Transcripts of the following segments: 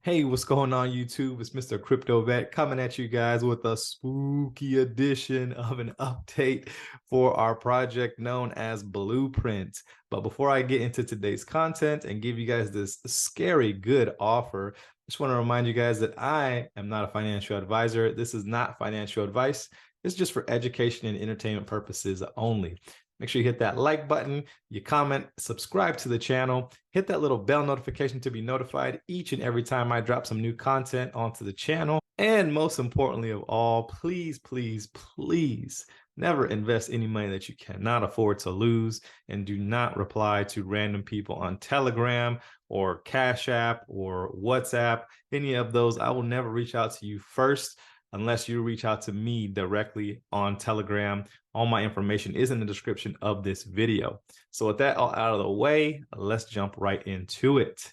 Hey, what's going on YouTube? It's Mr. Crypto Vet coming at you guys with a spooky edition of an update for our project known as BluPrint. But before I get into today's content and give you guys this scary good offer, I just want to remind you guys that I am not a financial advisor. This is not financial advice. It's just for education and entertainment purposes only. Make sure you hit that like button, you comment, subscribe to the channel, hit that little bell notification to be notified each and every time I drop some new content onto the channel. And most importantly of all, please, please, please never invest any money that you cannot afford to lose, and do not reply to random people on Telegram or Cash App or WhatsApp. Any of those, I will never reach out to you first unless you reach out to me directly on Telegram. All my information is in the description of this video. So with that all out of the way, let's jump right into it.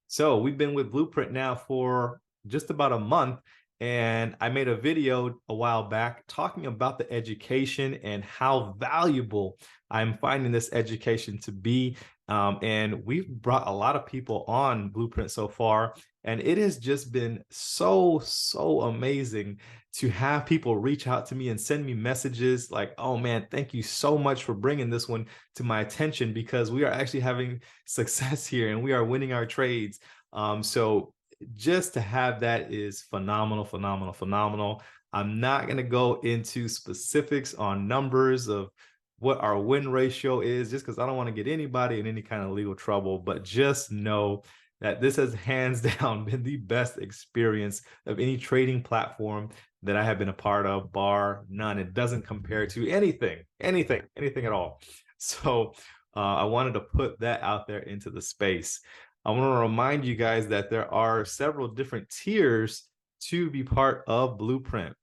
So we've been with BluPrint now for just about a month, and I made a video a while back talking about the education and how valuable I'm finding this education to be. And we've brought a lot of people on BluPrint so far, and it has just been so amazing to have people reach out to me and send me messages like, oh man, thank you so much for bringing this one to my attention, because we are actually having success here and we are winning our trades. So just to have that is phenomenal, phenomenal, phenomenal. I'm not going to go into specifics on numbers of what our win ratio is, just because I don't want to get anybody in any kind of legal trouble, but just know that this has hands down been the best experience of any trading platform that I have been a part of, bar none. It doesn't compare to anything at all. So I wanted to put that out there into the space. I want to remind you guys that there are several different tiers to be part of BluPrint.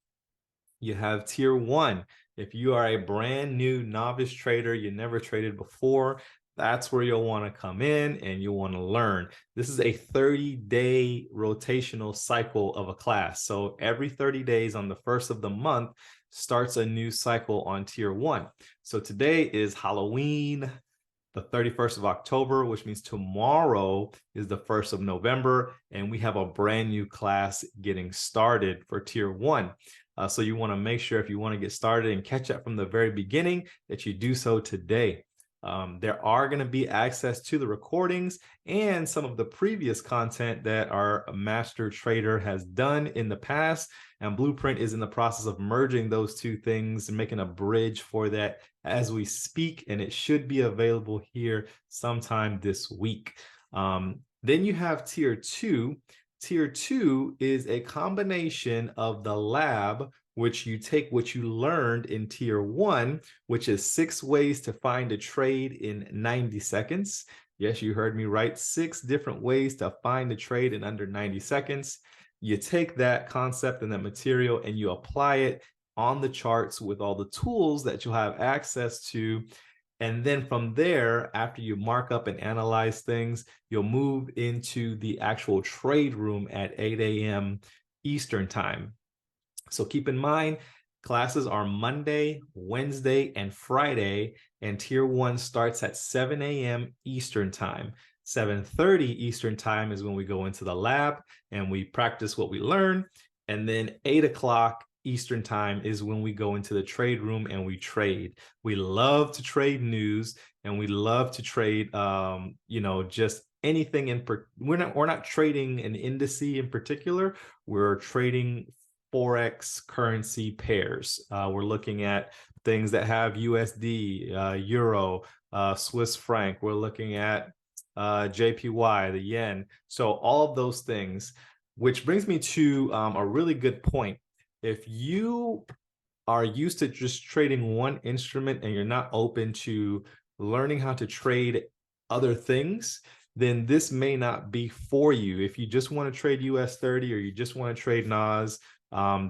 You have tier 1. If you are a brand new novice trader, you never traded before, that's where you'll want to come in and you'll want to learn. This is a 30-day rotational cycle of a class. So every 30 days on the first of the month starts a new cycle on tier 1. So today is Halloween, the 31st of October, which means tomorrow is the 1st of November, and we have a brand new class getting started for tier 1. So you want to make sure, if you want to get started and catch up from the very beginning, that you do so today. There are going to be access to the recordings and some of the previous content that our master trader has done in the past, and BluPrint is in the process of merging those two things and making a bridge for that as we speak, and it should be available here sometime this week. Then you have tier 2. Tier 2 is a combination of the lab, which you take what you learned in tier 1, which is 6 ways to find a trade in 90 seconds. Yes, you heard me right. 6 different ways to find a trade in under 90 seconds. You take that concept and that material and you apply it on the charts with all the tools that you'll have access to. And then from there, after you mark up and analyze things, you'll move into the actual trade room at 8 a.m. Eastern time. So keep in mind, classes are Monday, Wednesday, and Friday, and tier 1 starts at 7 a.m. Eastern time. 7:30 Eastern time is when we go into the lab and we practice what we learn. And then 8 o'clock Eastern time is when we go into the trade room and we trade. We love to trade news, and we love to trade, just anything we're not trading an indice in particular. We're trading Forex currency pairs. We're looking at things that have USD, Euro, Swiss franc. We're looking at JPY, the yen. So all of those things, which brings me to a really good point. If you are used to just trading one instrument and you're not open to learning how to trade other things, then this may not be for you. If you just want to trade US 30 or you just want to trade NAS,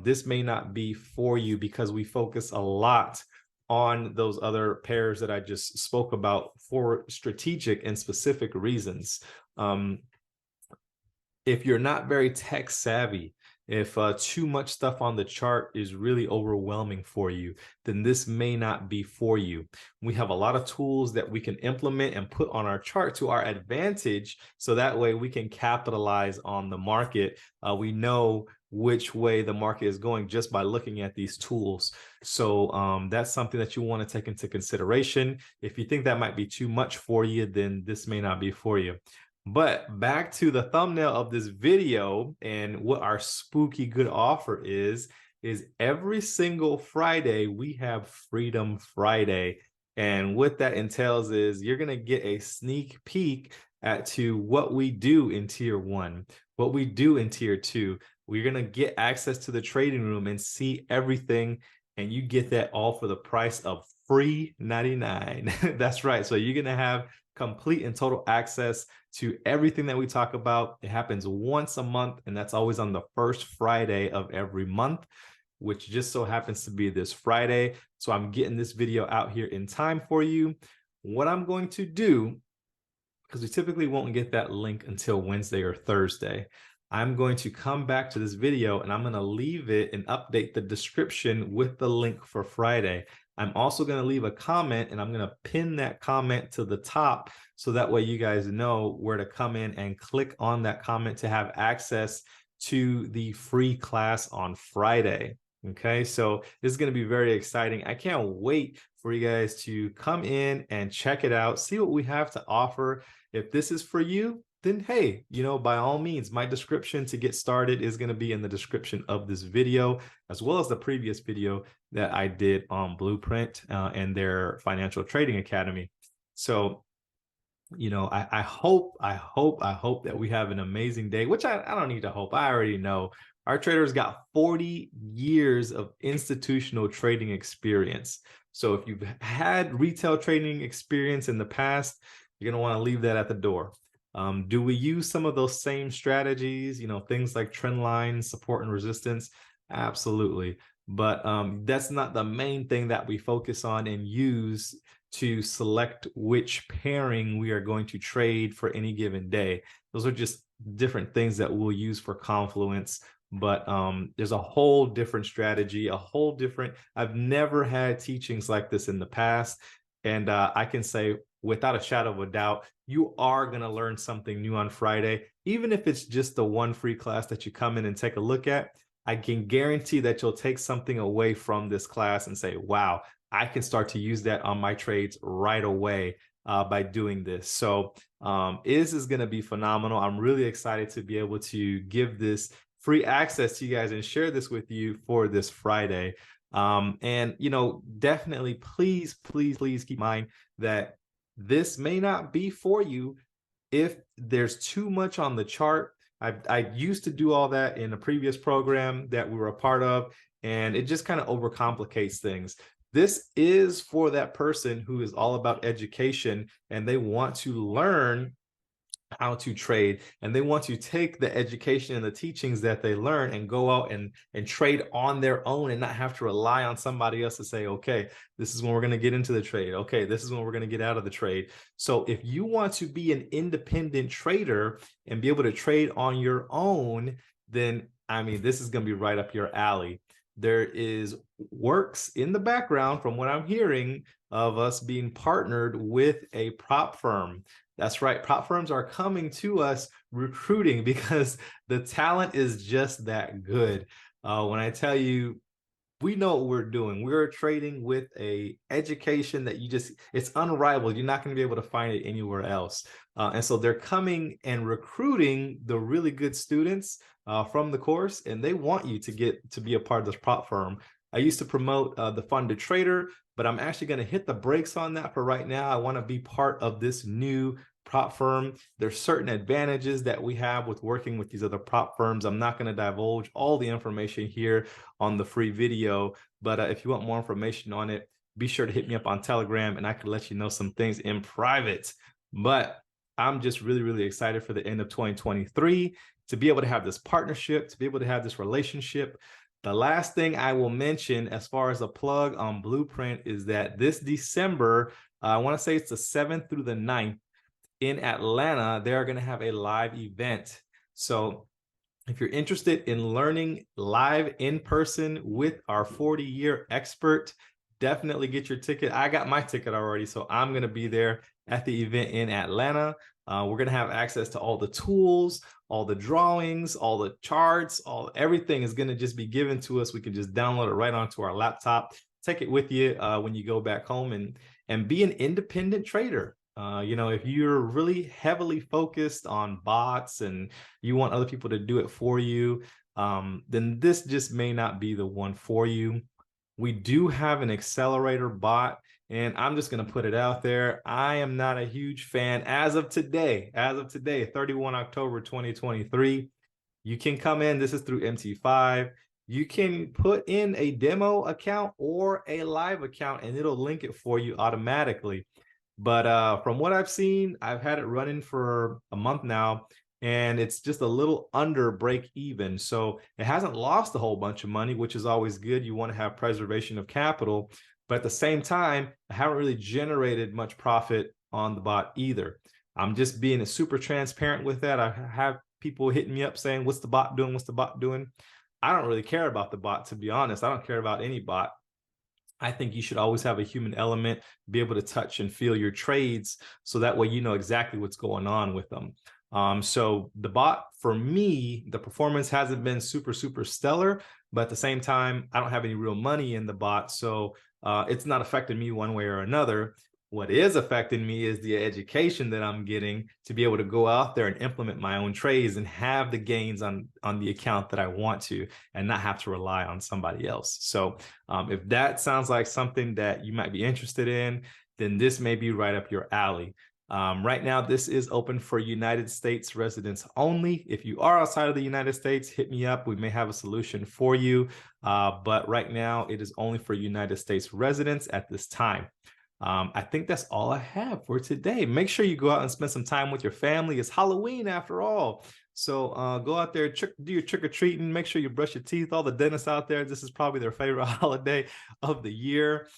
this may not be for you, because we focus a lot on those other pairs that I just spoke about for strategic and specific reasons. If you're not very tech savvy, If too much stuff on the chart is really overwhelming for you, then this may not be for you. We have a lot of tools that we can implement and put on our chart to our advantage, so that way we can capitalize on the market. We know which way the market is going just by looking at these tools. So that's something that you want to take into consideration. If you think that might be too much for you, then this may not be for you. But back to the thumbnail of this video and what our spooky good offer is every single Friday we have Freedom Friday. And what that entails is you're going to get a sneak peek to what we do in tier 1, what we do in tier 2. We're going to get access to the trading room and see everything, and you get that all for the price of free 99. That's right. So you're going to have complete and total access to everything that we talk about. It happens once a month, and that's always on the first Friday of every month, which just so happens to be this Friday. So I'm getting this video out here in time for you. What I'm going to do, because we typically won't get that link until Wednesday or Thursday, I'm going to come back to this video and I'm going to leave it and update the description with the link for Friday. I'm also going to leave a comment, and I'm going to pin that comment to the top, so that way you guys know where to come in and click on that comment to have access to the free class on Friday. Okay, so this is going to be very exciting. I can't wait for you guys to come in and check it out, see what we have to offer. If this is for you, then hey, by all means, my description to get started is going to be in the description of this video, as well as the previous video that I did on BluPrint and their financial trading academy. So, I hope that we have an amazing day, which I don't need to hope. I already know. Our traders got 40 years of institutional trading experience. So if you've had retail trading experience in the past, you're going to want to leave that at the door. Do we use some of those same strategies, things like trend lines, support and resistance? Absolutely. But that's not the main thing that we focus on and use to select which pairing we are going to trade for any given day. Those are just different things that we'll use for confluence. But there's a whole different strategy, I've never had teachings like this in the past. And I can say without a shadow of a doubt, you are going to learn something new on Friday. Even if it's just the one free class that you come in and take a look at, I can guarantee that you'll take something away from this class and say, wow, I can start to use that on my trades right away by doing this. So this is going to be phenomenal. I'm really excited to be able to give this free access to you guys and share this with you for this Friday. And definitely please keep in mind that this may not be for you if there's too much on the chart. I used to do all that in a previous program that we were a part of, and it just kind of overcomplicates things. This is for that person who is all about education and they want to learn how to trade, and they want to take the education and the teachings that they learn and go out and trade on their own and not have to rely on somebody else to say, okay, this is when we're going to get into the trade. Okay, this is when we're going to get out of the trade. So if you want to be an independent trader and be able to trade on your own, then this is going to be right up your alley. There is works in the background, from what I'm hearing, of us being partnered with a prop firm. That's right. Prop firms are coming to us recruiting because the talent is just that good. When I tell you, we know what we're doing. We're trading with a education that it's unrivaled. You're not going to be able to find it anywhere else. And so they're coming and recruiting the really good students from the course, and they want you to be a part of this prop firm. I used to promote the funded trader, but I'm actually going to hit the brakes on that for right now. I want to be part of this new prop firm. There's certain advantages that we have with working with these other prop firms. I'm not going to divulge all the information here on the free video, but if you want more information on it, be sure to hit me up on Telegram and I can let you know some things in private. But I'm just really excited for the end of 2023 to be able to have this partnership, to be able to have this relationship. The last thing I will mention as far as a plug on BluPrint is that this December, I want to say it's the 7th through the 9th, in Atlanta, they're going to have a live event. So If you're interested in learning live in person with our 40-year expert, definitely get your ticket. I got my ticket already, so I'm going to be there at the event in Atlanta. We're going to have access to all the tools, all the drawings, all the charts, everything is going to just be given to us. We can just download it right onto our laptop, take it with you when you go back home, and be an independent trader. You know, if you're really heavily focused on bots and you want other people to do it for you, then this just may not be the one for you. We do have an accelerator bot, and I'm just going to put it out there. I am not a huge fan as of today, 31 October 2023. You can come in. This is through MT5. You can put in a demo account or a live account, and it'll link it for you automatically. But from what I've seen, I've had it running for a month now, and it's just a little under break even. So it hasn't lost a whole bunch of money, which is always good. You want to have preservation of capital. But at the same time, I haven't really generated much profit on the bot either. I'm just being super transparent with that. I have people hitting me up saying, what's the bot doing? What's the bot doing? I don't really care about the bot, to be honest. I don't care about any bot. I think you should always have a human element, be able to touch and feel your trades, so that way you know exactly what's going on with them. So the bot, for me, the performance hasn't been super stellar, but at the same time, I don't have any real money in the bot, so it's not affecting me one way or another. What is affecting me is the education that I'm getting to be able to go out there and implement my own trades and have the gains on the account that I want to, and not have to rely on somebody else. So if that sounds like something that you might be interested in, then this may be right up your alley. Right now, this is open for United States residents only. If you are outside of the United States, hit me up. We may have a solution for you. But right now, it is only for United States residents at this time. I think that's all I have for today. Make sure you go out and spend some time with your family. It's Halloween after all. So go out there, do your trick-or-treating. Make sure you brush your teeth. All the dentists out there, this is probably their favorite holiday of the year.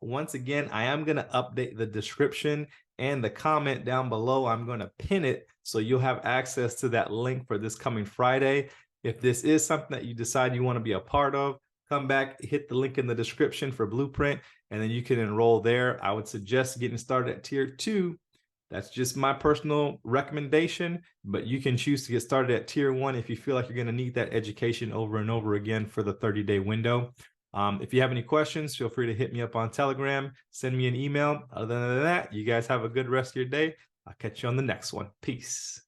Once again, I am going to update the description and the comment down below. I'm going to pin it so you'll have access to that link for this coming Friday. If this is something that you decide you want to be a part of, come back, hit the link in the description for BluPrint, and then you can enroll there. I would suggest getting started at tier 2. That's just my personal recommendation, but you can choose to get started at tier 1 if you feel like you're going to need that education over and over again for the 30-day window. If you have any questions, feel free to hit me up on Telegram, send me an email. Other than that, you guys have a good rest of your day. I'll catch you on the next one. Peace.